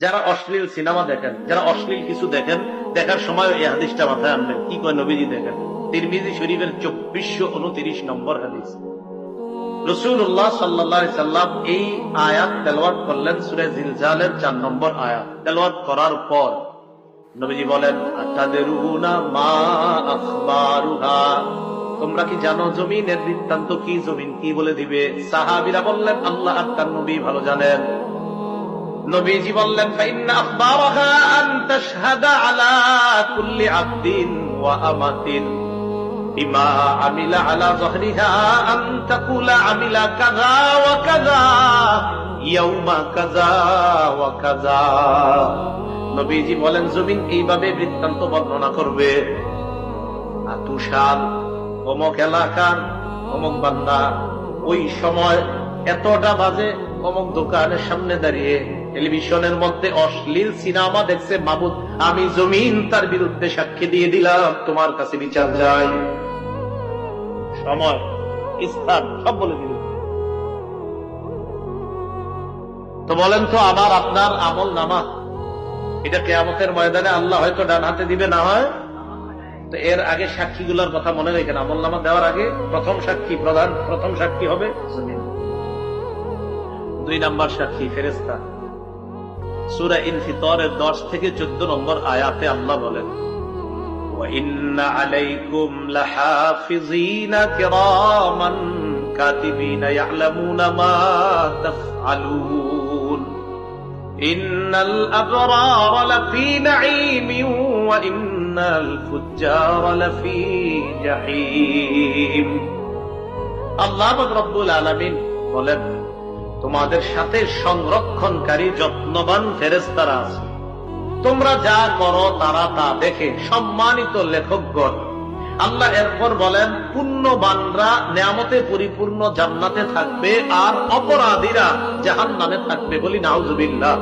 যারা অশ্লীল সিনেমা দেখেন, যারা অশ্লীল কিছু দেখেন, দেখার সময় এই হাদিসটা মাথায় আনবেন। কি কয় নবীজি দেখেন, তিরমিজি শরীফের 2429 নম্বর হাদিস। রাসূলুল্লাহ সাল্লাল্লাহু আলাইহি সাল্লাম এই আয়াত তেলাওয়াত করলেন, সূরা জিলজালের 4 নম্বর আয়াত তেলাওয়াত করার পর নবীজি বলেন, আতাদরুনা মা আখবারুহা, তোমরা কি জানো জমিনের বৃত্তান্ত কি, জমিন কি বলে দিবে? সাহাবীরা বললেন, আল্লাহ আর তার নবী ভালো জানেন। নবীজি বললেন, ফাইন্না আখবারাহা আন তাশহাদা আলা কুল্লি আবদিন ওয়া আমাতিন বিমা আমিলা আলা যহরিহা আন তাকুলা আমিলা কাযা ওয়া কাযা ইয়াউমা কাযা ওয়া কাযা। নবীজি বলেন, জমিন এইভাবে বৃত্তান্ত বর্ণনা করবে, আতুশাল অমুক এলাকার অমুক বান্দা ওই সময় এতটা বাজে অমুক দোকানের সামনে দাঁড়িয়ে টেলিভিশনের মধ্যে অশ্লীল সিনেমা দেখছে, মাবুদ আমি জমিন তার বিরুদ্ধে সাক্ষী দিয়ে দিলাম, তোমার কাছে বিচার যাই। সময়, স্থান সব বলে দিল। তো বলেন তো, আবার আপনার আমল নামা এটা কিয়ামতের ময়দানে আল্লাহ হয়তো ডান হাতে দিবে, না হয় তো এর আগে সাক্ষীগুলোর কথা মনে রেখেন। আমল নামা দেওয়ার আগে প্রথম সাক্ষী হবে জমিন। 2 নাম্বার সাক্ষী ফেরেশতা। সূরা ইনফিতরের 10 থেকে 14 নম্বর আয়াতে আল্লাহ বলেন, ওয়া ইন্না আলাইকুম লাহাফিযিনা কিরামান কাতিবিনা ইয়ালামুনা মা তাফআলুন ইন্নাল আবরারা লাফি নাঈমিন ওয়া ইন্নাল ফুজ্জারা লাফি জাহিম। আল্লাহ রাব্বুল আলামিন বলেন, তোমাদের সাথে সংরক্ষণকারী যত্নবান ফেরেশতারা আছে, তোমরা যা করো তারা তা দেখে। সম্মানিত লেখকগণ, আল্লাহ এরপর বলেন, পুণ্যবানরা নেয়ামতে পরিপূর্ণ জান্নাতে থাকবে আর অপরাধীরা জাহান্নামে থাকবে। বলি নাউজুবিল্লাহ।